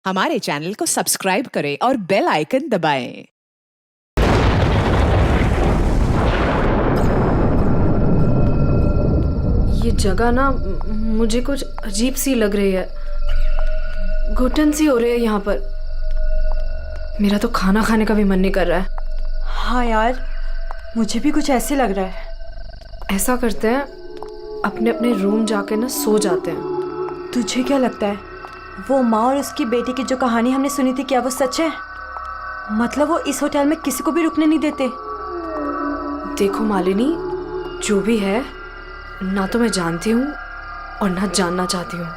हमारे चैनल को सब्सक्राइब करें और बेल आइकन दबाएं। ये जगह ना मुझे कुछ अजीब सी लग रही है। घुटन सी हो रही है यहाँ पर। मेरा तो खाना खाने का भी मन नहीं कर रहा है। हाँ यार, मुझे भी कुछ ऐसे लग रहा है। ऐसा करते हैं, अपने अपने रूम जाके ना सो जाते हैं। तुझे क्या लगता है, वो माँ और उसकी बेटी की जो कहानी हमने सुनी थी, क्या वो सच है? मतलब वो इस होटल में किसी को भी रुकने नहीं देते। देखो मालिनी, जो भी है, ना तो मैं जानती हूँ और ना जानना चाहती हूँ।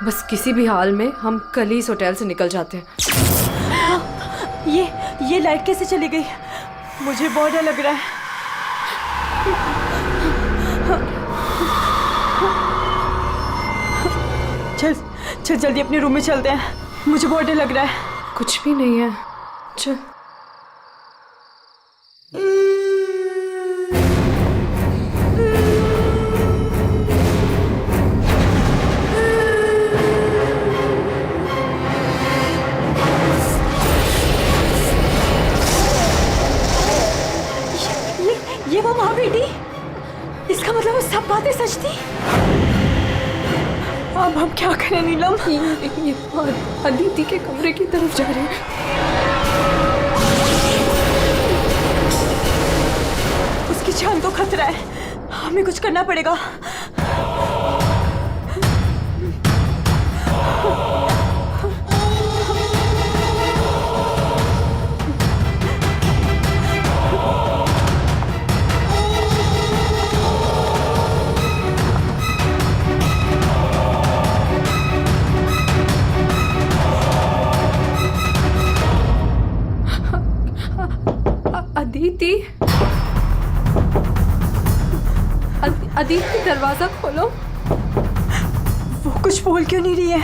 बस किसी भी हाल में हम कल ही इस होटल से निकल जाते हैं। ये लाइट कैसे चली गई? मुझे बहुत डर लग रहा है। चल चल जल्दी अपने रूम में चलते हैं, मुझे बहुत डर लग रहा है। कुछ भी नहीं है, चल। ये वो माँ बेटी, इसका मतलब वो सब बातें सच थी। अब हम क्या करें नीलम? ये अदिति के कमरे की तरफ जा रहे हैं। उसकी जान को खतरा है, हमें कुछ करना पड़ेगा। अदिति, दरवाजा खोलो। वो कुछ बोल क्यों नहीं रही है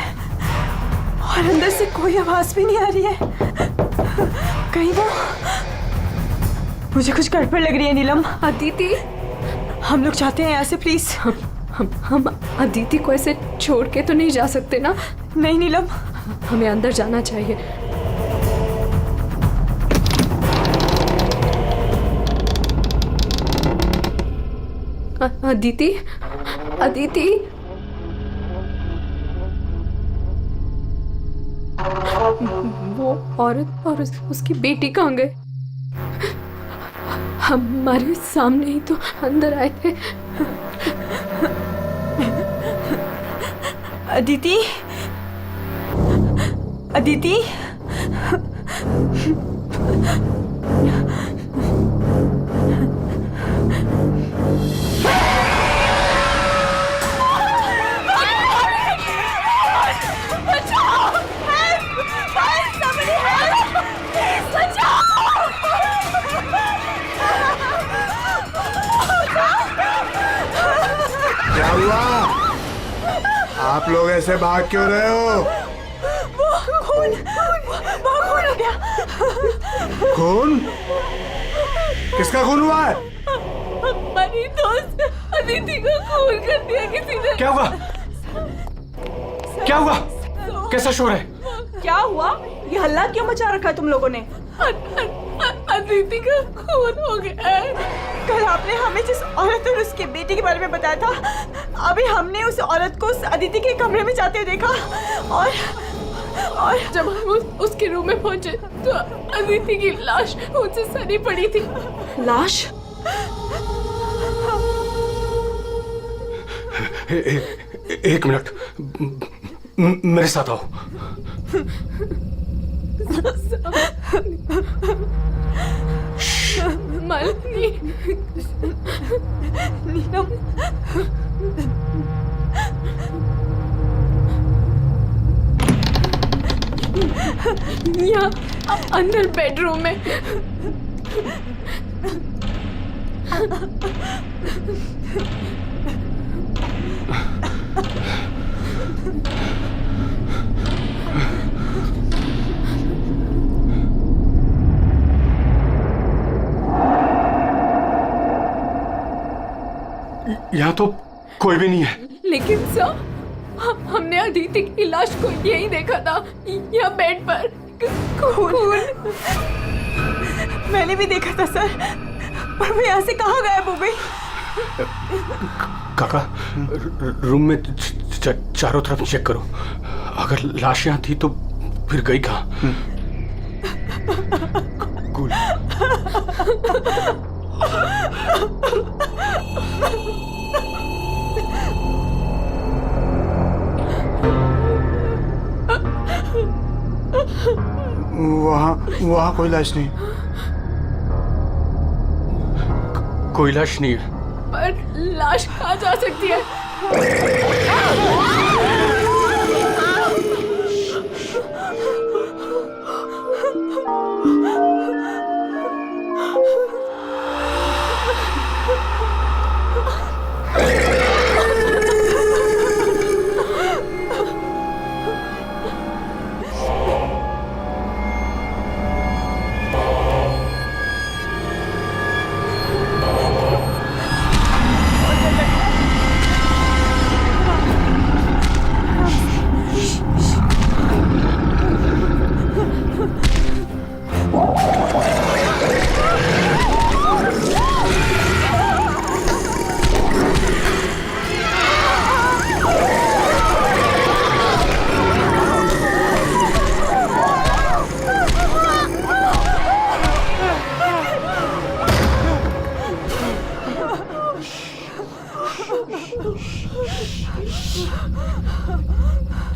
और अंदर से कोई आवाज भी नहीं आ रही है? कहीं वो, मुझे कुछ गड़बड़ लग रही है नीलम। अदिति, हम लोग चाहते हैं यहाँ से, प्लीज। हम अदिति को ऐसे छोड़ के तो नहीं जा सकते ना? नहीं नीलम, हमें अंदर जाना चाहिए। अदिति, अदिति, वो औरत और उसकी बेटी कहाँ गए? हमारे सामने ही तो अंदर आए थे। अदिति, अदिति, क्या हुआ? आप लोग ऐसे भाग क्यों रहे हो? खून हो गया। खून? किसका खून हुआ है? हमारी दोस्त अदिति को खून कर दिया किसी ने। क्या हुआ? क्या हुआ? कैसा शोर है? क्या हुआ? ये हल्ला क्यों मचा रखा है तुम लोगों ने? अदिति का खून हो गया है। कल आपने हमें जिस औरत और उसके बेटे के बारे में बताया था, अभी हमने उस औरत को उस अदिति के कमरे में जाते हुए देखा और जब हम उसके रूम में पहुंचे तो अदिति की लाश मुझसे सनी पड़ी थी। लाश? एक मिनट, मेरे साथ आओ। मालिनी, नीलम, यहाँ अंदर बेडरूम में। यहाँ तो कोई भी नहीं है। लेकिन सर, हमने अदिति की लाश को यहीं देखा था, यहाँ बेड पर खून। मैंने भी देखा था सर, पर वो यहाँ से कहाँ गायब हो गई? काका, रूम में चारों तरफ चेक करो। अगर लाश यहाँ थी तो फिर गई कहाँ? कूल। वहाँ कोई लाश नहीं। कोई लाश नहीं है। पर लाश कहाँ जा सकती है?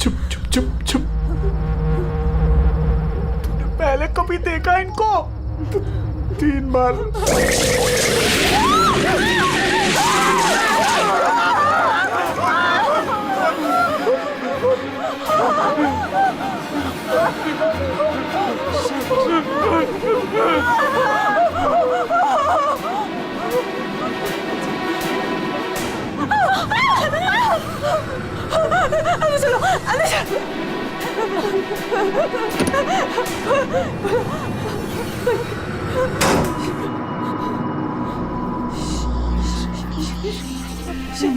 चुप चुप चुप चुप। तूने पहले कभी देखा इनको? 3 बार। अंदर चलो, अंदर चलो।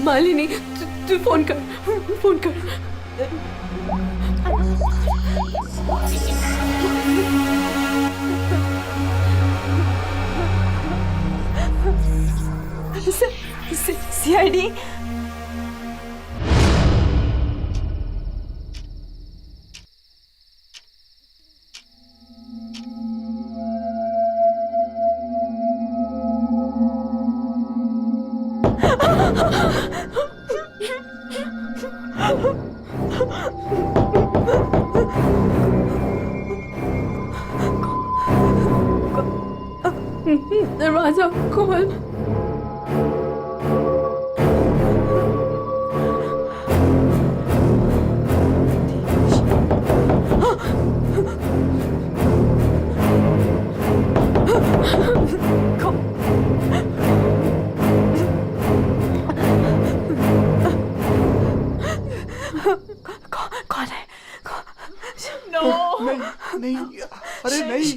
मालिनी, तू फोन कर, फोन कर। सीआईडी। दरवाजा खोल। कौन है? नहीं, अरे नहीं।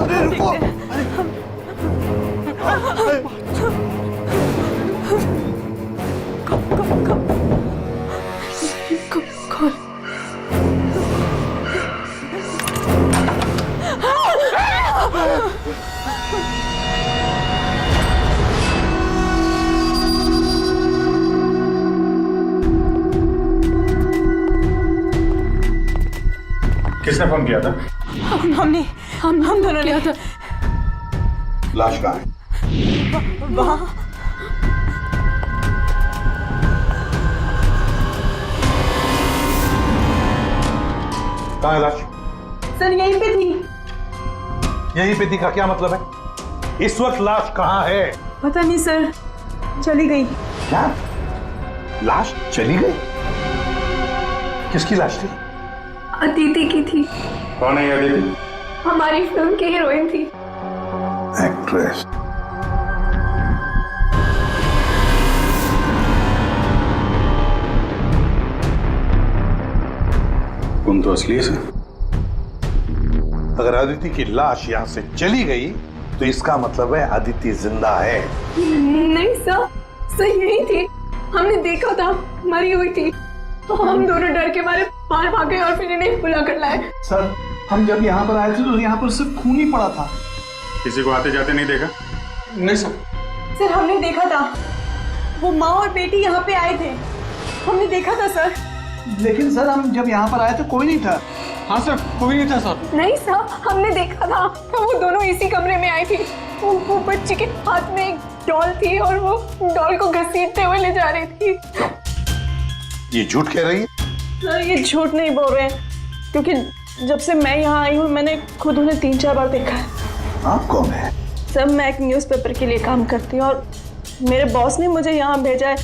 अरे रुको। कौन? किसने फोन किया था? हम दोनों ने किया था। लाश कहाँ है? वहाँ। कहाँ है लाश? सर यहीं पे थी। यहीं पे थी का क्या मतलब है? इस वक्त लाश कहाँ है? पता नहीं सर, चली गई। क्या? लाश चली गई? किसकी लाश थी? अदिति की थी। कौन है ये अदिति? हमारी फिल्म की हीरोइन थी। एक्ट्रेस। तुम तो असली से। अगर अदिति की लाश यहां से चली गई तो इसका मतलब है अदिति जिंदा है। नहीं सर, सर यही थी, हमने देखा था, मरी हुई थी। हम दोनों डर के मारे बाहर भागे और फिर इन्हें बुला कर लाए। सर हम जब यहाँ पर आए थे तो यहाँ पर सिर्फ खून ही पड़ा था। किसी को आते जाते नहीं देखा? नहीं सर। सर हमने देखा था, वो माँ और बेटी यहाँ पे आए थे, हमने देखा था सर। लेकिन सर हम जब यहाँ पर आए तो कोई नहीं था। हाँ सर, कोई नहीं था सर। नहीं सर, हमने देखा था, वो दोनों इसी कमरे में आई थी। वो बच्ची के हाथ में एक डॉल थी और वो डॉल को घसीटते हुए ले जा रही थी। ये झूठ कह रही है? सर ये झूठ नहीं बोल रहे हैं, क्योंकि जब से मैं यहाँ आई हूँ मैंने खुद उन्हें 3-4 बार देखा है। आप कौन है? सर मैं एक न्यूज़पेपर के लिए काम करती हूँ और मेरे बॉस ने मुझे यहाँ भेजा है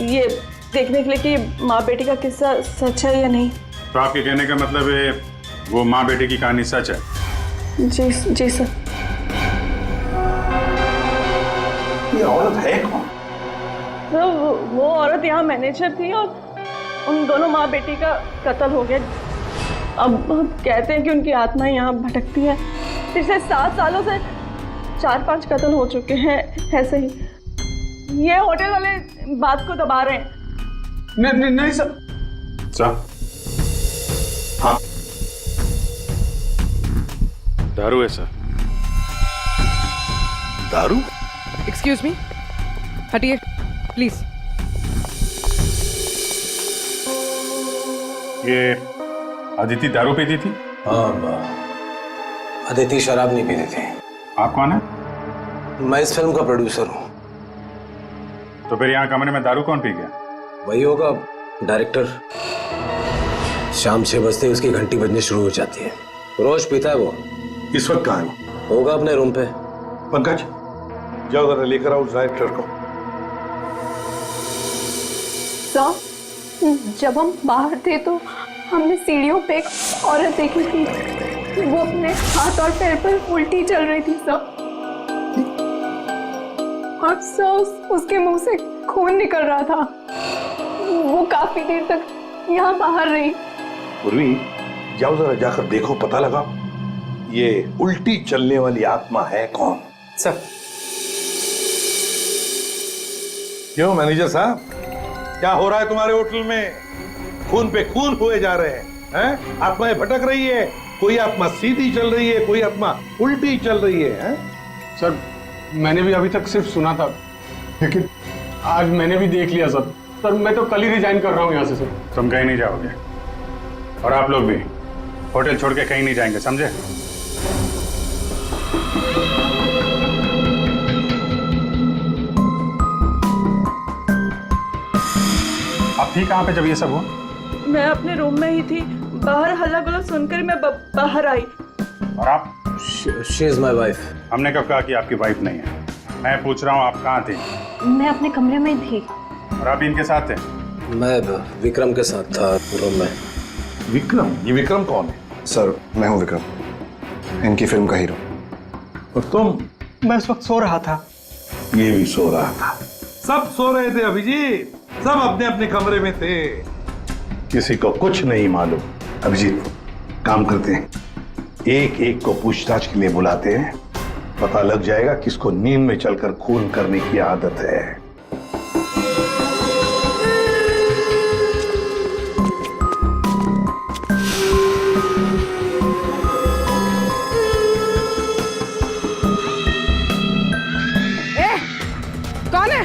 ये देखने के लिए कि माँ बेटी का किस्सा सच है या नहीं। तो आपके कहने का मतलब है वो माँ बेटे की कहानी सच है? जी सर। ये औरत है कौन? सर वो औरत यहाँ मैनेजर थी और उन दोनों माँ बेटी का कत्ल हो गया। अब कहते हैं कि उनकी आत्मा यहाँ भटकती है। पिछले 7 सालों से 4-5 कत्ल हो चुके हैं ऐसे ही। ये होटल वाले बात को दबा रहे हैं। नहीं सर। सर हाँ, दारू है सर। दारू? एक्सक्यूज मी, हटिए प्लीज। ये अदिति दारू पीती थी? हाँ, अदिति शराब नहीं पीती थी। आप कौन है? मैं इस फिल्म का प्रोड्यूसर हूँ। तो फिर यहाँ कमरे में दारू कौन पी गया? वही होगा डायरेक्टर। शाम 6 बजते उसकी घंटी बजनी शुरू हो जाती है। रोज पीता है वो। इस वक्त कहाँ है? होगा अपने रूम पे। पंकज जाओ जरा लेकर आओ उस डायरेक्टर को। सर जब हम बाहर थे तो हमने सीढ़ियों पे एक औरत देखी थी। वो अपने हाथ और पैर पर उल्टी चल रही थी सर। और सर उसके मुंह से खून निकल रहा था। वो काफी देर तक यहाँ बाहर रही। पूर्वी जाओ जरा जाकर देखो, पता लगाओ ये उल्टी चलने वाली आत्मा है कौन। सर क्यों मैनेजर साहब, क्या हो रहा है तुम्हारे होटल में? खून पे खून हुए जा रहे हैं? आत्माएं भटक रही है, कोई आत्मा सीधी चल रही है, कोई आत्मा उल्टी चल रही है? सर मैंने भी अभी तक सिर्फ सुना था, लेकिन आज मैंने भी देख लिया सर। सर मैं तो कल ही रिजाइन कर रहा हूँ यहाँ से सर। तुम कहीं नहीं जाओगे और आप लोग भी होटल छोड़ के कहीं नहीं जाएंगे, समझे? आप थी कहाँ पे जब ये सब हुआ? मैं अपने रूम में ही थी, बाहर हल्ला गुल्ला सुनकर मैं बाहर आई। और आप? She is my wife. हमने कब कहा कि आपकी वाइफ नहीं है? मैं पूछ रहा हूँ आप कहाँ थी? मैं अपने कमरे में थी। और आप इनके साथ थे? मैं विक्रम के साथ था रूम में। विक्रम? ये विक्रम कौन है? सर मैं हूँ विक्रम, इनकी फिल्म का हीरो। और तुम? मैं इस वक्त सो रहा था। ये भी सो रहा था। सब सो रहे थे अभिजीत, सब अपने अपने कमरे में थे, किसी को कुछ नहीं मालूम। अभिजीत काम करते हैं, एक एक को पूछताछ के लिए बुलाते हैं, पता लग जाएगा किसको नींद में चलकर खून करने की आदत है। कौन है?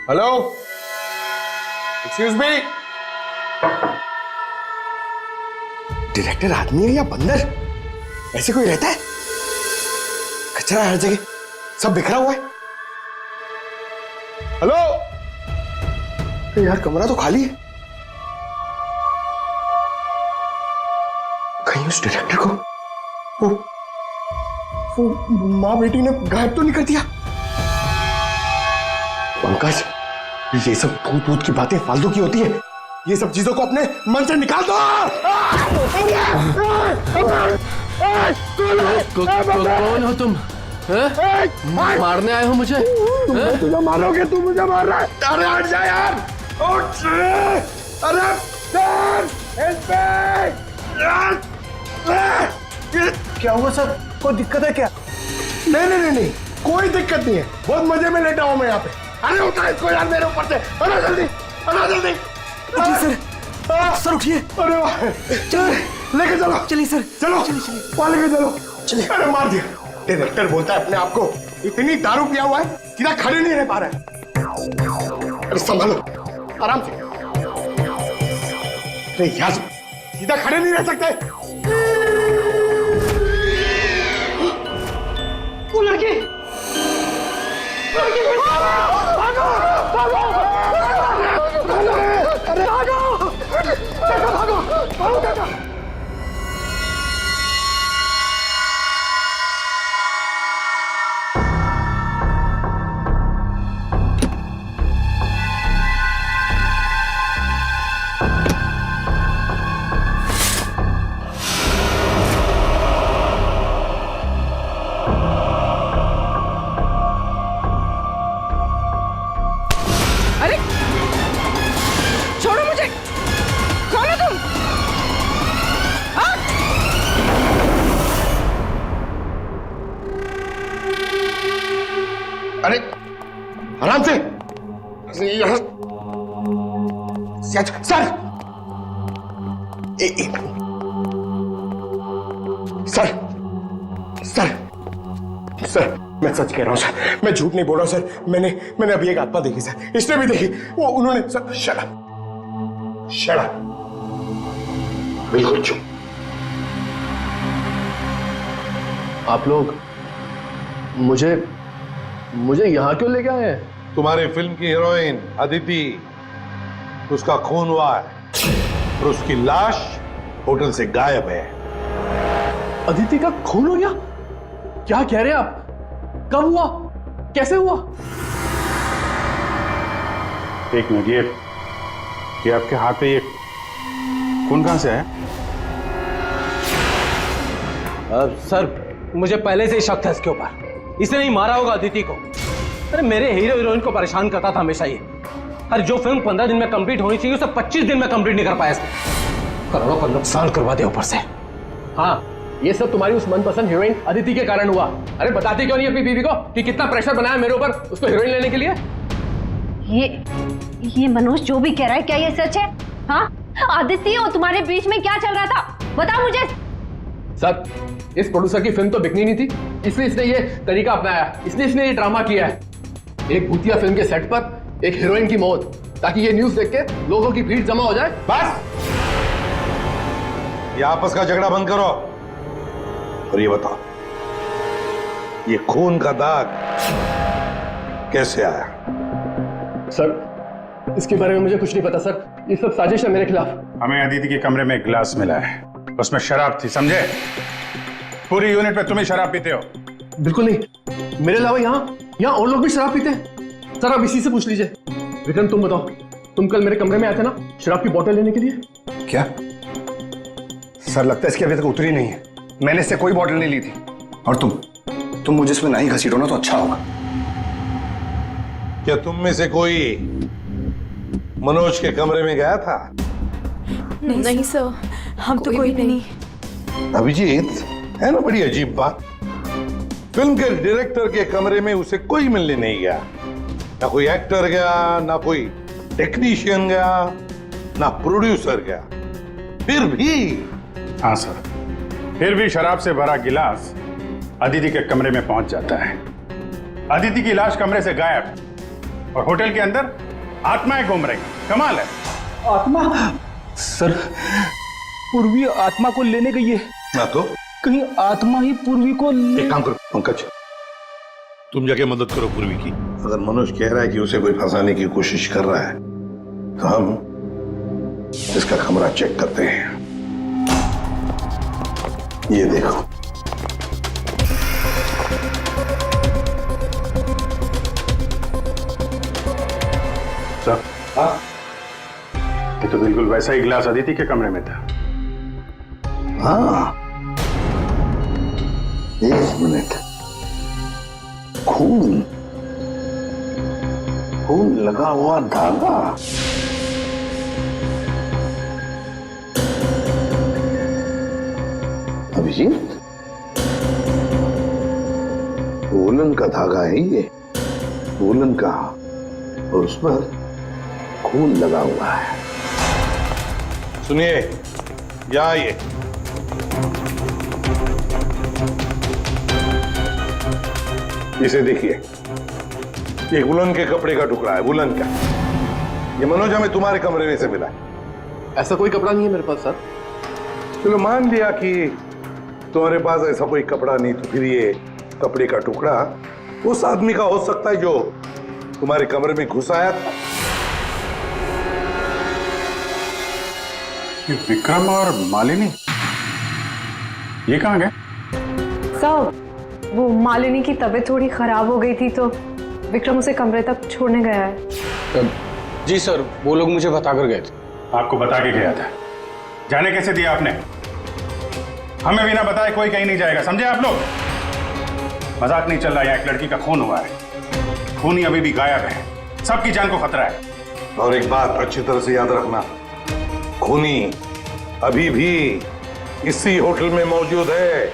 Hello, excuse me. डायरेक्टर आदमी है या बंदर? ऐसे कोई रहता है? कचरा हर जगह, सब बिखरा हुआ है। हेलो यार, कमरा तो खाली है। कहीं उस डायरेक्टर को वो माँ बेटी ने गायब तो नहीं कर दिया? पंकज, ये सब भूत भूत की बातें फालतू की होती है। ये सब चीजों को अपने मन से निकाल दो। कौन हो तुम? मारने आए हो मुझे? तुझे मारोगे, तू मुझे मार रहा है। अरे हट जा यार, उठ। अरे सर, क्या हुआ सर? कोई दिक्कत है क्या? नहीं, कोई दिक्कत नहीं है। बहुत मजे में लेटा हूं मैं यहाँ पे। अरे उठा इसको यार मेरे ऊपर से। अरे जल्दी, उठिए सर। सर उठिए। अरे वाह, लेके चलो। चलिए सर, चलो वहां लेके चलो। चलिए। अरे मार दिया। डायरेक्टर बोलता है अपने आप को इतनी दारू पिया हुआ है, सीधा खड़े नहीं रह पा रहा है। अरे संभालो, आराम से। अरे यार, सीधा खड़े नहीं रह सकते। वो लड़की, भागो, अरे भागो, भागो। अरे छोड़ो मुझे, कौन हो तुम? हाँ? अरे आराम से। सर, सर, मैं सच कह रहा हूं सर, मैं झूठ नहीं बोल रहा हूं सर। मैंने अभी एक आत्मा देखी सर, इसने भी देखी। वो उन्होंने सर, शट अप, बिल्कुल चुप। आप लोग मुझे यहाँ क्यों लेके आए हैं? तुम्हारी फिल्म की हीरोइन अदिति, उसका खून हुआ है और उसकी लाश होटल से गायब है। अदिति का खून हो गया? क्या कह रहे हैं आप? कब हुआ? कैसे हुआ? एक मिनट, ये आपके हाथ पे ये खून कहां से है? सर, मुझे पहले से ही शक था इसके ऊपर। इसने नहीं मारा होगा अदिति को। अरे मेरे हीरो हीरोइन को परेशान करता था हमेशा ये। अरे जो फिल्म 15 दिन में कंप्लीट होनी चाहिए उसे 25 दिन में कंप्लीट नहीं कर पाया इसने। करोड़ों का नुकसान करवा दिया ऊपर से। हाँ, ये सब तुम्हारी उस मनपसंद हीरोइन अदिति के कारण हुआ। अरे बताती क्यों नहीं अपनी बीवी को कि कितना प्रेशर बनाया मेरे ऊपर उसको हीरोइन लेने के लिए? ये मनोज जो भी कह रहा है, क्या ये सच है? हाँ, आदित्य और तुम्हारे बीच में क्या चल रहा था? बताओ मुझे। सर, इस प्रोड्यूसर की फिल्म तो बिकनी नहीं थी, इसलिए इसने ये तरीका अपनाया। इसने ये ड्रामा किया है। एक भूतिया फिल्म के सेट पर एक हीरोइन की मौत, ताकि ये न्यूज देख के लोगों की भीड़ जमा हो जाए। बस, ये आपस का झगड़ा बंद करो और ये बताओ, ये खून का दाग कैसे आया? सर, इसके बारे में मुझे कुछ नहीं पता सर। ये सब साजिश है मेरे खिलाफ। हमें अदिति के कमरे में एक गिलास मिला है, उसमें शराब थी, समझे? पूरी यूनिट में तुम ही शराब पीते हो। बिल्कुल नहीं, मेरे अलावा यहाँ और लोग भी शराब पीते हैं। सर, आप इसी से पूछ लीजिए। विक्रम, तुम बताओ, तुम कल मेरे कमरे में आए थे ना शराब की बोतल लेने के लिए? क्या सर, लगता है इसकी अभी तक उतरी नहीं है। मैंने इससे कोई बोतल नहीं ली थी। और तुम मुझे इसमें नहीं घसीटो ना तो अच्छा होगा। क्या तुम में से कोई मनोज के कमरे में गया था? नहीं सर, हम तो कोई भी नहीं। अभिजीत, है ना बड़ी अजीब बात। फिल्म के डायरेक्टर के कमरे में उसे कोई मिलने नहीं गया। ना कोई एक्टर गया, ना कोई टेक्नीशियन गया, ना प्रोड्यूसर गया। फिर भी हाँ सर, फिर भी शराब से भरा गिलास अदिति के कमरे में पहुंच जाता है। अदिति की लाश कमरे से गायब और होटल के अंदर आत्माएं घूम रही। कमाल है। आत्मा? सर, पूर्वी आत्मा को लेने गई है। ना तो कहीं आत्मा ही पूर्वी को एक काम करो पंकज, तुम जाके मदद करो पूर्वी की। अगर मनोज कह रहा है कि उसे कोई फंसाने की कोशिश कर रहा है तो हम इसका कमरा चेक करते हैं। ये देखो, सर ये तो बिल्कुल वैसा ही गिलास अदिति के कमरे में था। हाँ, एक मिनट, खून खून लगा हुआ धागा। अभिजीत, वूलन का धागा है ये, वूलन का, और उस पर खून लगा हुआ है। सुनिए, या ये इसे देखिए, एक वुलन के कपड़े का टुकड़ा है, वुलन का। ये मनोज हमें तुम्हारे कमरे में से मिला है। ऐसा कोई कपड़ा नहीं है मेरे पास सर। चलो मान लिया कि तुम्हारे पास ऐसा कोई कपड़ा नहीं, तो फिर ये कपड़े का टुकड़ा उस आदमी का हो सकता है जो तुम्हारे कमरे में घुस आया था। ये विक्रम और मालिनी ये कहाँ गए? सब वो मालिनी की तबीयत थोड़ी खराब हो गई थी तो विक्रम उसे कमरे तक छोड़ने गया है। जी सर, वो लोग मुझे बता कर गए थे। आपको बता के गया था? जाने कैसे दिया आपने? हमें बिना बताए कोई कहीं नहीं जाएगा, समझे आप लोग? मजाक नहीं चल रहा है, एक लड़की का खून हुआ है, खूनी अभी भी गायब है, सबकी जान को खतरा है। और एक बात अच्छी तरह से याद रखना, खूनी अभी भी इसी होटल में मौजूद है।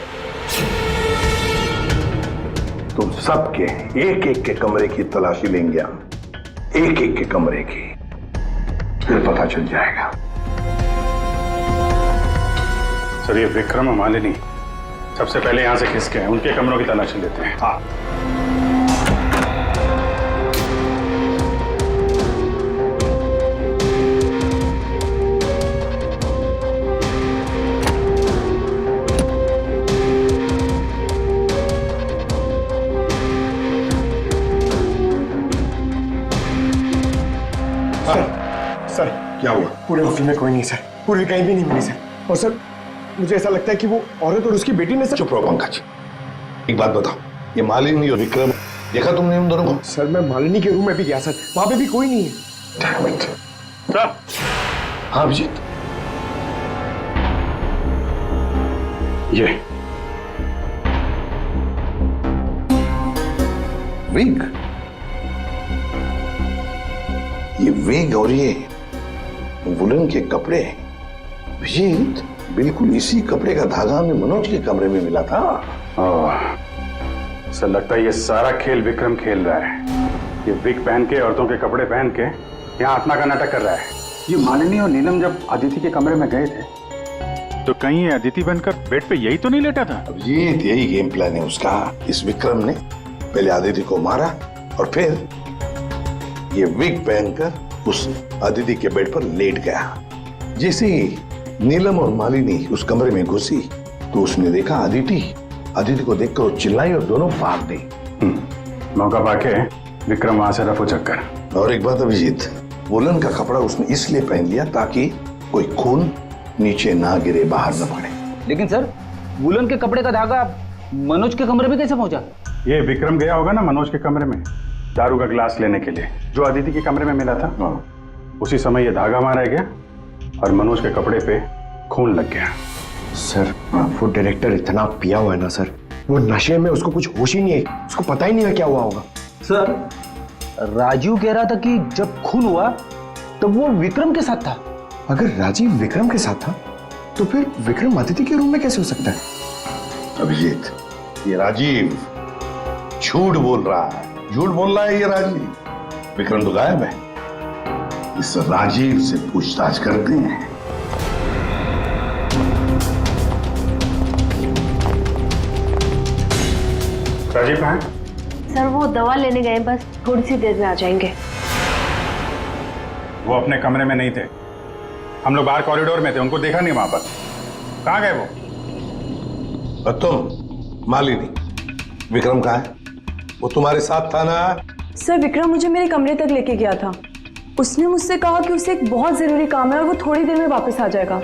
तुम सबके एक एक के कमरे की तलाशी लेंगे हम, एक एक के कमरे की, फिर पता चल जाएगा। सर, ये विक्रम और मालिनी सबसे पहले यहां से खिसके हैं, उनके कमरों की तलाशी लेते हैं। हाँ, सर क्या हुआ? पूरे होटल में कोई नहीं सर, पूरी कहीं भी नहीं मिली सर। और सर मुझे ऐसा लगता है कि वो औरत और उसकी बेटी ने सर। चुप रहो पंकज, एक बात बताओ, ये मालिनी और विक्रम देखा तुमने उन दोनों को? सर मैं मालिनी के रूम में भी गया सर, वहां पे भी कोई नहीं है। Damn it. सर हाँ अभिजीत, ये विग, ये विग और ये वुलन के कपड़े, अभिजीत बिल्कुल इसी कपड़े का धागा हमें मनोज के कमरे में मिला था। सर लगता है ये सारा खेल विक्रम खेल रहा है। ये विग पहन के, औरतों के कपड़े पहन के यहाँ आत्मा का नाटक कर रहा है। ये मालिनी और नीलम जब अदिति के कमरे में गए थे तो कहीं ये अदिति बनकर बेड पे यही तो नहीं लेटा था? अभिजीत यही गेम प्लान है उसका। इस विक्रम ने पहले अदिति को मारा और फिर ये विग पहनकर उस अदिति के बेड पर लेट गया। जैसे ही नीलम और मालिनी उस कमरे में घुसी तो उसने देखा अदिति को देखकर वो चिल्लाई और दोनों भाग गई। मौका पाके विक्रम वहां से रफू चक्कर। और एक बात अभिजीत, वुलन का कपड़ा उसने इसलिए पहन लिया ताकि कोई खून नीचे ना गिरे, बाहर न पड़े। लेकिन सर, वुलन के कपड़े का धागा मनोज के कमरे में कैसे पहुंचा? ये विक्रम गया होगा ना मनोज के कमरे में दारू का गिलास लेने के लिए, जो अदिति के कमरे में मिला था। उसी समय ये धागा मारा गया और मनोज के कपड़े पे खून लग गया। सर वो डायरेक्टर इतना पिया हुआ है ना सर, वो नशे में उसको कुछ होश ही नहीं है, उसको पता ही नहीं है क्या हुआ होगा। सर, राजीव कह रहा था कि जब खून हुआ तब वो विक्रम के साथ था। अगर राजीव विक्रम के साथ था तो फिर विक्रम अदिति के रूम में कैसे हो सकता है? अभिजीत, ये राजीव झूठ बोल रहा है, झूठ बोल रहा है ये राजीव। विक्रम तो गायब है, इस राजीव से पूछताछ करते हैं। राजीव कहाँ है? सर वो दवा लेने गए, बस थोड़ी सी देर में आ जाएंगे। वो अपने कमरे में नहीं थे, हम लोग बाहर कॉरिडोर में थे, उनको देखा नहीं वहां पर। कहाँ गए वो? और तुम मालिनी, विक्रम कहाँ है? वो तुम्हारे साथ था ना? सर विक्रम मुझे मेरे कमरे तक लेके गया था। उसने मुझसे कहा कि उसे एक बहुत जरूरी काम है और वो थोड़ी देर में वापस आ जाएगा,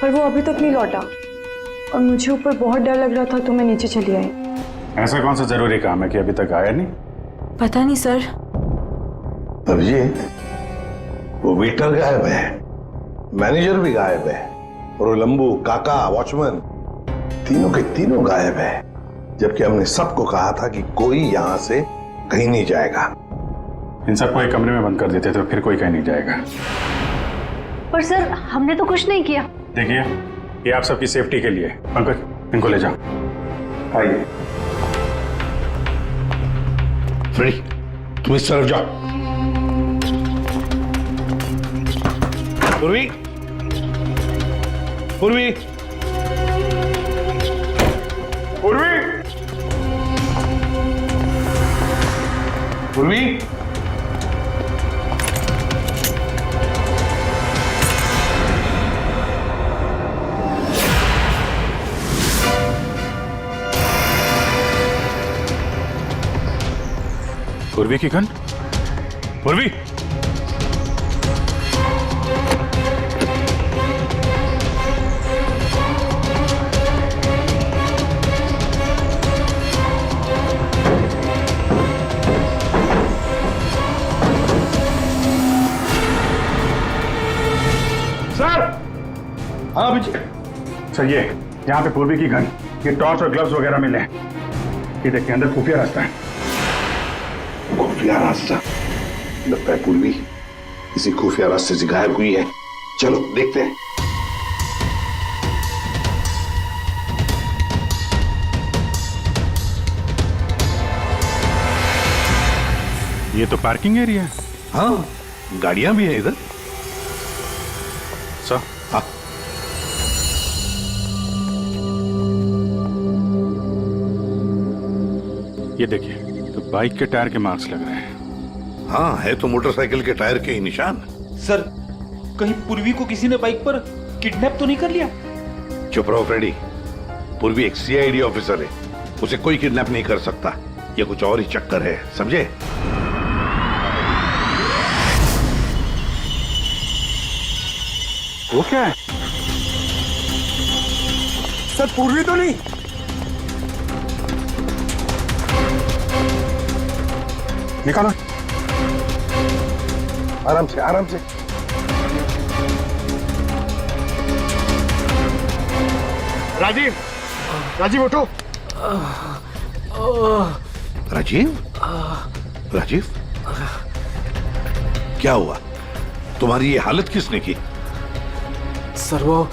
पर वो अभी तक नहीं लौटा और मुझे ऊपर बहुत डर लग रहा था तो मैं नीचे चली आई। ऐसा कौन सा जरूरी काम है कि अभी तक आया नहीं? पता नहीं सर। अभिजीत, वो वेटर गायब है, मैनेजर भी गायब है, और वो लंबू, काका, वॉचमैन, तीनों के तीनों गायब है, जबकि हमने सबको कहा था कि कोई यहां से कहीं नहीं जाएगा। इन सबको एक कमरे में बंद कर देते तो फिर कोई कहीं नहीं जाएगा। पर सर हमने तो कुछ नहीं किया। देखिए, ये आप सबकी सेफ्टी के लिए। पंकज, इनको ले जाओ। आइए। फ्रेडी, तुम इस तरफ जाओ। पूर्वी, पूर्वी, पूर्वी, पूर्वी, पूर्वी की गन। पूर्वी, सर। हाँ अभिजीत। सर ये यहाँ पे पूर्वी की गन, ये टॉर्च और ग्लव्स वगैरह मिले हैं। ये देखिए, अंदर खुफिया रास्ता है। खुफिया रास्ता? लगता है पूर्वी किसी खुफिया रास्ते से गायब हुई है। चलो देखते हैं। ये तो पार्किंग एरिया है। हाँ, गाड़ियां भी हैं इधर। सर, हाँ, ये देखिए, तो बाइक के टायर के मार्क्स लग रहे हैं। हाँ, है तो मोटरसाइकिल के टायर के ही निशान। सर, कहीं पूर्वी को किसी ने बाइक पर किडनैप तो नहीं कर लिया? चुप रहो फ्रेडी। पूर्वी एक सीआईडी ऑफिसर है, उसे कोई किडनैप नहीं कर सकता। ये कुछ और ही चक्कर है, समझे? वो क्या है? सर पूर्वी तो नहीं? निकालो। आराम से, आराम से। राजीव, राजीव उठो। राजीव, राजीव, क्या हुआ? तुम्हारी ये हालत किसने की? सर वो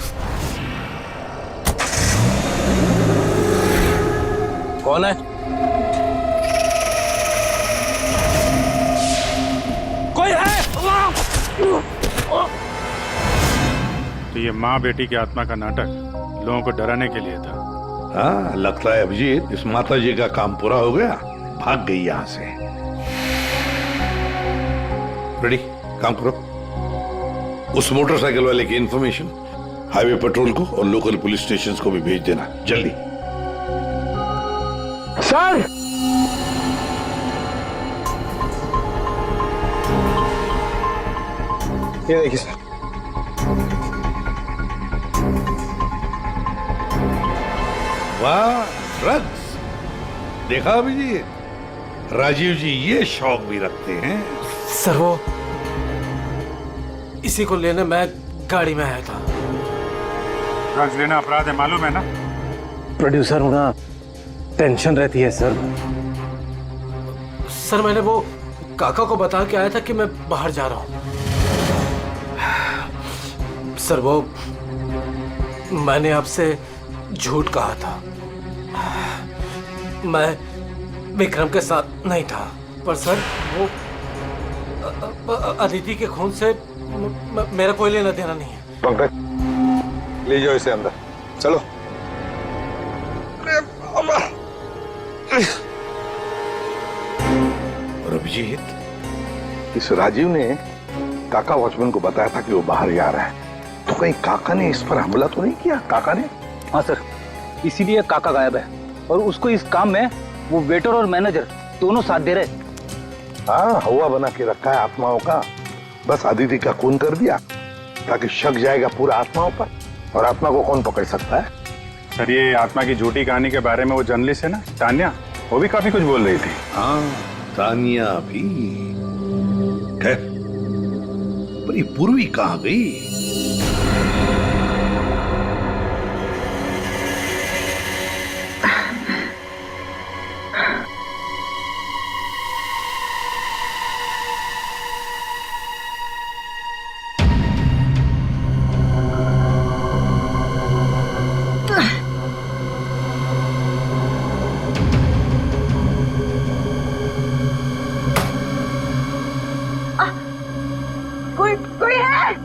कौन है? कोई है? तो ये माँ बेटी की आत्मा का नाटक लोगों को डराने के लिए था। हाँ, लगता है अभिजीत इस माता जी का काम पूरा हो गया, भाग गई यहां से। रेडी, काम करो। उस मोटरसाइकिल वाले की इंफॉर्मेशन हाईवे पेट्रोल को और लोकल पुलिस स्टेशन को भी भेज देना, जल्दी। सर, ये देखिए सर। वाह, ड्रग्स! देखा अभिजीत, राजीव जी ये शौक भी रखते हैं। सर वो इसी को लेने मैं गाड़ी में आया था। ड्रग्स लेना अपराध है, मालूम है ना? प्रोड्यूसर होना टेंशन रहती है सर। सर मैंने वो काका को बता के आया था कि मैं बाहर जा रहा हूं। सर वो मैंने आपसे झूठ कहा था। मैं विक्रम के साथ नहीं था, पर सर वो अदिति के खून से मेरा कोई लेना देना नहीं है। पंकज, ले जाओ इसे अंदर, चलो। और अभिजीत, इस राजीव ने काका वॉचमैन को बताया था कि वो बाहर जा रहा है, तो कहीं काका ने इस पर हमला तो नहीं किया? काका ने? हाँ सर, इसीलिए काका गायब है और उसको इस काम में वो वेटर और मैनेजर दोनों साथ दे रहे। हाँ, हवा बना के रखा है आत्माओं का। बस अदिति का खून कर दिया ताकि शक जाएगा पूरा आत्माओं पर, और आत्मा को कौन पकड़ सकता है? सर, ये आत्मा की झूठी कहानी के बारे में वो जर्नलिस्ट है ना, तान्या, वो भी काफी कुछ बोल रही थी। हाँ, तानिया भी। खैर, पर ये पूर्वी कहाँ गई? कोई है?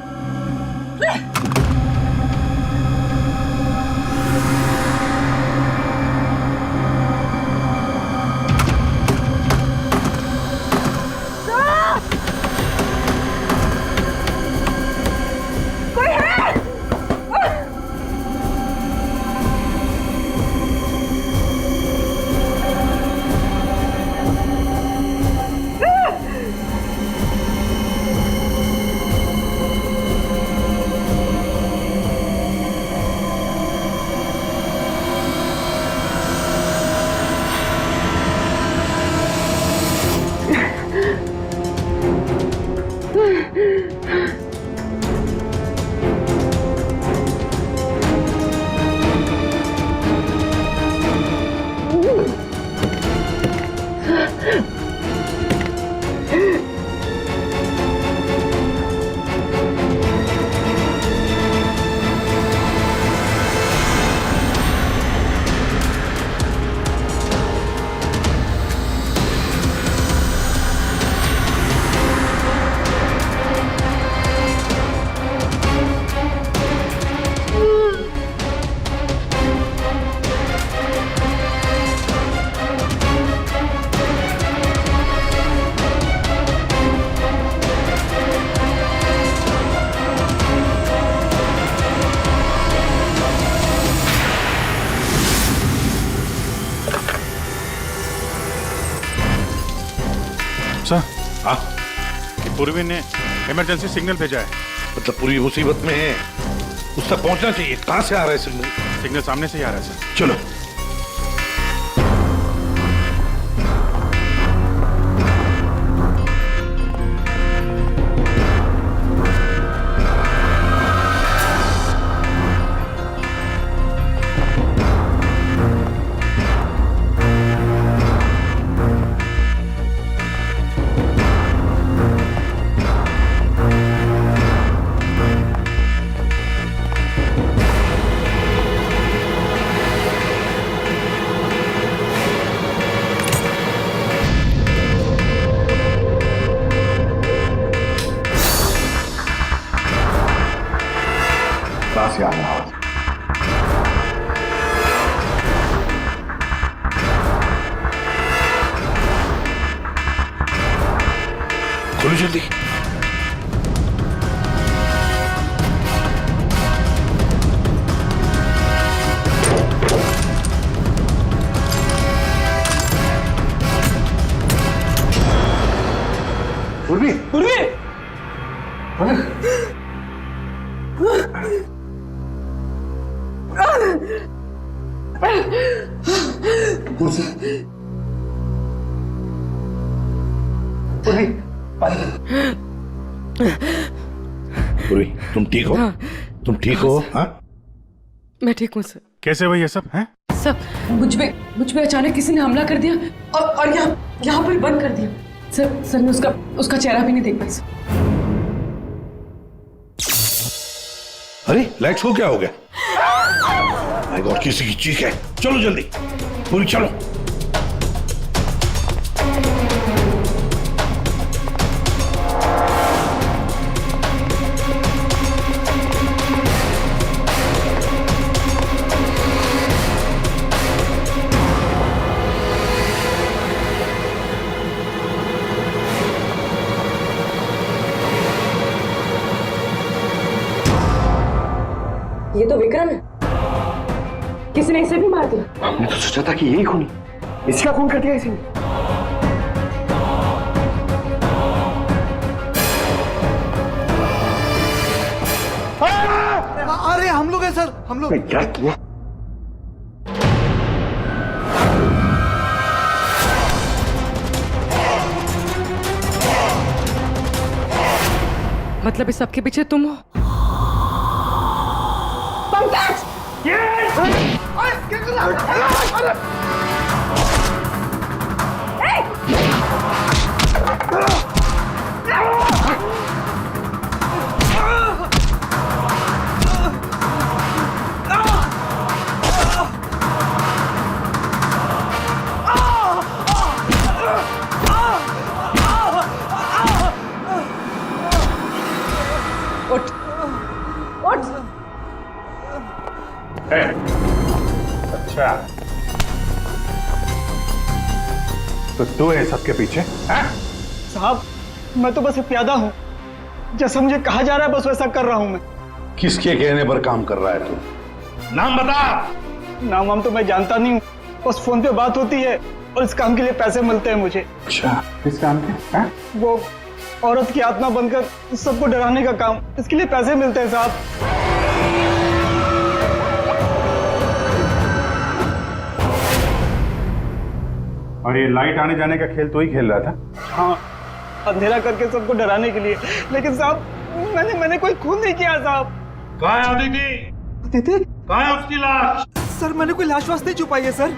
हाँ, पूर्वी ने इमरजेंसी सिग्नल भेजा है। मतलब पूरी मुसीबत में है, उस तक पहुंचना चाहिए। कहां से आ रहा है सिग्नल? सिग्नल सामने से ही आ रहा है सर। चलो। से आ रहा है। खोलो जल्दी। पूर्वी पूर्वी पूर्वी, तुम ठीक हो? तुम ठीक हो? हाँ, मैं ठीक हूँ सर। कैसे हुआ ये सब है? सर मुझ पे अचानक किसी ने हमला कर दिया और यहाँ पर बंद कर दिया। सर मैं उसका चेहरा भी नहीं देख पाई सर। अरे लाइट्स को क्या हो गया? माय गॉड, किसी की चीख है। चलो जल्दी, पूरी चलो। ये तो विक्रम है, किसी ने इसे भी मार दिया। हमने तो सोचा था कि यही खूनी, इसका खून कर दिया इसी ने। अरे हम लोग हैं सर, हम लोग। क्या किया? मतलब इस सबके पीछे तुम हो? अच्छा, तो तू है सबके पीछे? हैं? साहब मैं तो बस एक प्यादा हूँ, जैसा मुझे कहा जा रहा है बस वैसा कर रहा हूँ मैं। किसके कहने पर काम कर रहा है तू? नाम बता। नाम वाम तो मैं जानता नहीं हूँ, बस फोन पे बात होती है और इस काम के लिए पैसे मिलते हैं मुझे। अच्छा, किस काम के? हैं? वो औरत की आत्मा बनकर सबको डराने का काम, इसके लिए पैसे मिलते हैं साहब। और ये लाइट आने जाने का खेल तो ही खेल रहा था? हाँ, अंधेरा करके सबको डराने के लिए। लेकिन साहब मैंने कोई खून नहीं किया साहब। कहाँ है अदिति? अदिति? कहाँ है उसकी लाश? सर मैंने कोई लाश वाश नहीं छुपाई है सर,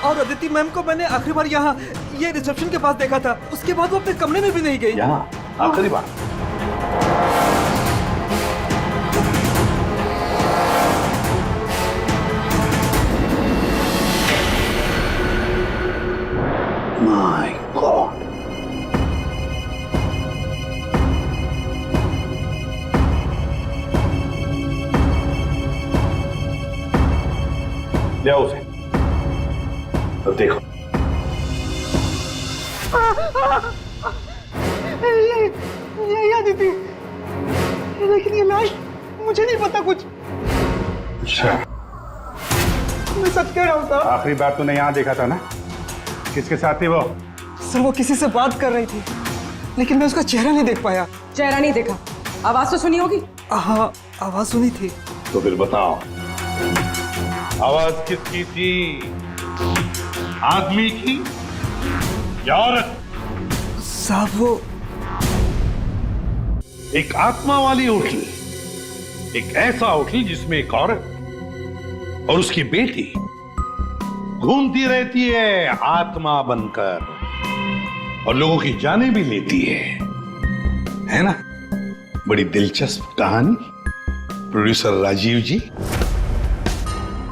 और अदिति मैम को मैंने आखिरी बार यहाँ ये रिसेप्शन के पास देखा था, उसके बाद वो अपने कमरे में भी नहीं गई। यहाँ आखिरी बार? My God. ले आओ उसे। तो देखो। ये अदिति, लेकिन ये लाश मुझे नहीं पता कुछ। अच्छा, मैं सच कह रहा हूँ साहब। आखिरी बार तूने यहाँ देखा था ना? किसके साथ थी वो? सर वो किसी से बात कर रही थी, लेकिन मैं उसका चेहरा नहीं देख पाया। चेहरा नहीं देखा, आवाज तो सुनी होगी? हाँ, आवाज सुनी थी। तो फिर बताओ, आवाज किसकी थी? आदमी की या औरत? साहब वो एक आत्मा वाली होटल, एक ऐसा होटल जिसमें एक औरत और उसकी बेटी घूमती रहती है आत्मा बनकर और लोगों की जानें भी लेती है ना? बड़ी दिलचस्प कहानी, प्रोड्यूसर राजीव जी।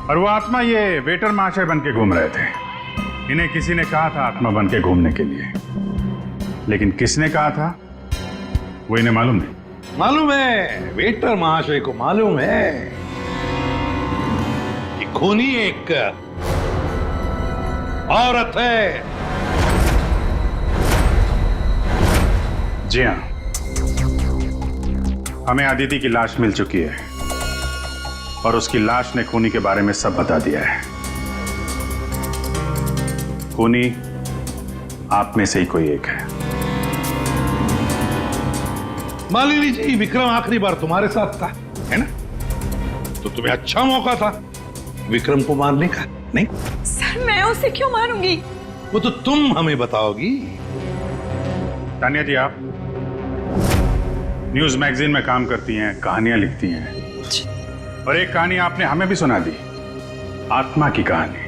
और वो आत्मा ये वेटर महाशय बन के घूम रहे थे। इन्हें किसी ने कहा था आत्मा बन के घूमने के लिए, लेकिन किसने कहा था वो इन्हें मालूम नहीं। मालूम है, वेटर महाशय को मालूम है कि खूनी एक औरत है। जी हाँ, हमें अदिति की लाश मिल चुकी है और उसकी लाश ने खूनी के बारे में सब बता दिया है। खूनी आप में से ही कोई एक है। मालिनी जी, विक्रम आखिरी बार तुम्हारे साथ था, है ना? तो तुम्हें अच्छा मौका था विक्रम को मारने का, नहीं? सर मैं उसे क्यों मारूंगी? वो तो तुम हमें बताओगी। तानिया जी, आप न्यूज मैगजीन में काम करती हैं, कहानियां लिखती हैं, और एक कहानी आपने हमें भी सुना दी, आत्मा की कहानी।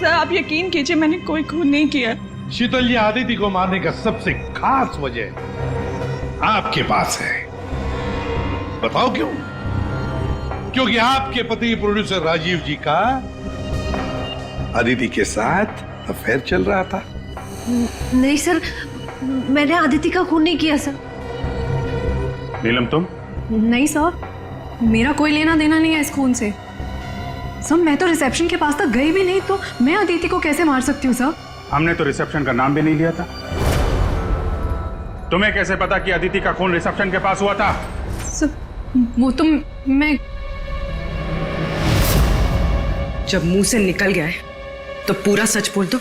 सर आप यकीन कीजिए, मैंने कोई खून नहीं किया। शीतल जी, आदिति को मारने का सबसे खास वजह आपके पास है। बताओ क्यों? क्योंकि आपके पति प्रोड्यूसर राजीव जी का आदिति के साथ अफेयर चल रहा था। नहीं सर, मैंने आदिति का खून नहीं किया सर। नीलम तुम? नहीं सर, मेरा कोई लेना देना नहीं है इस खून से। सर मैं तो रिसेप्शन के पास तक गई भी नहीं, तो मैं अदिति को कैसे मार सकती हूँ सर? हमने तो रिसेप्शन का नाम भी नहीं लिया था। तुम्हें कैसे पता कि अदिति का खून रिसेप्शन के पास हुआ था? सर वो तो मैं, जब मुंह से निकल गया है तो पूरा सच बोल दो।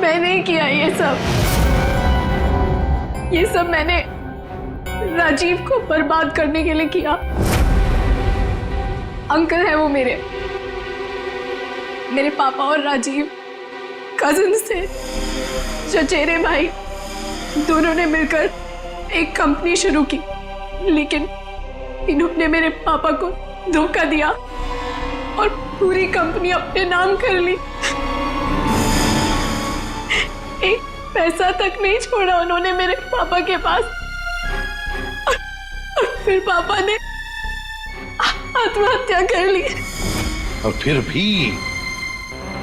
मैं नहीं किया ये सब मैंने राजीव को बर्बाद करने के लिए किया। अंकल है वो मेरे पापा और राजीव कजिन थे, चचेरे भाई। दोनों ने मिलकर एक कंपनी शुरू की, लेकिन इन्होंने मेरे पापा को धोखा दिया और पूरी कंपनी अपने नाम कर ली। एक पैसा तक नहीं छोड़ा उन्होंने मेरे पापा के पास। और फिर पापा ने आत्महत्या कर ली। और फिर भी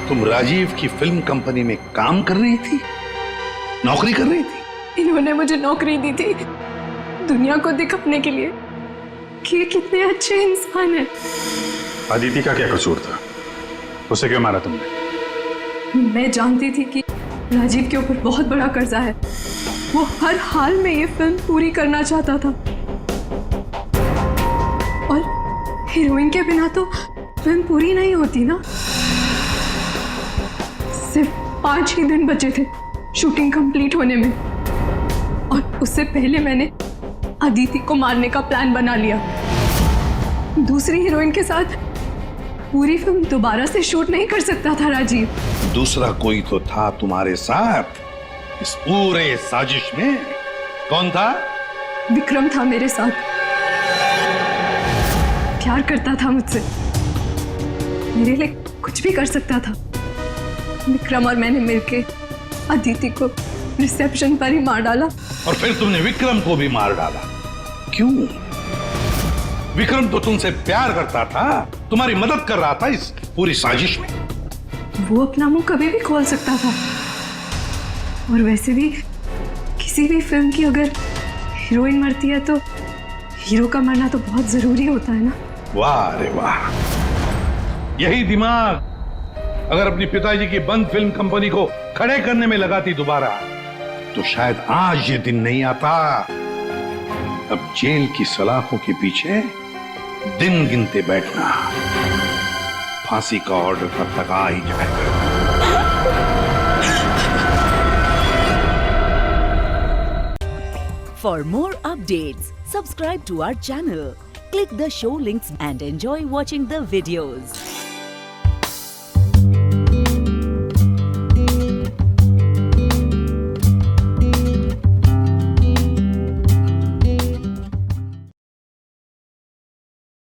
तुम राजीव की फिल्म कंपनी में काम कर रही थी, नौकरी कर रही थी? इन्होंने मुझे नौकरी दी थी दुनिया को दिखाने के लिए कि ये कितने अच्छे इंसान हैं। अदिति का क्या कसूर था? उसे क्यों मारा तुमने? मैं जानती थी कि राजीव के ऊपर बहुत बड़ा कर्जा है। वो हर हाल में ये फिल्म पूरी करना चाहता था और हीरोइन के बिना तो फिल्म पूरी नहीं होती ना। सिर्फ 5 ही दिन बचे थे शूटिंग कंप्लीट होने में और उससे पहले मैंने अदिति को मारने का प्लान बना लिया। दूसरी हीरोइन के साथ पूरी फिल्म दोबारा से शूट नहीं कर सकता था राजीव। दूसरा कोई तो था तुम्हारे साथ इस पूरे साजिश में। कौन था? विक्रम था मेरे साथ। प्यार करता था मुझसे, मेरे लिए कुछ भी कर सकता था। विक्रम और मैंने मिलके अदिति को रिसेप्शन पर ही मार डाला। और फिर तुमने विक्रम को भी मार डाला। क्यों? विक्रम तो तुमसे प्यार करता था, तुम्हारी मदद कर रहा था इस पूरी साजिश में। वो अपना मुंह कभी भी खोल सकता था। और वैसे भी किसी भी फिल्म की अगर हीरोइन मरती है तो हीरो का मरना तो बहुत जरूरी होता है ना। वाह रे वाह, यही दिमाग अगर अपनी पिताजी की बंद फिल्म कंपनी को खड़े करने में लगाती दोबारा, तो शायद आज ये दिन नहीं आता। अब जेल की सलाखों के पीछे दिन गिनते बैठना, फांसी का ऑर्डर कब तक आ ही जाएगा। For more updates, subscribe to our channel, click the show links and enjoy watching the videos.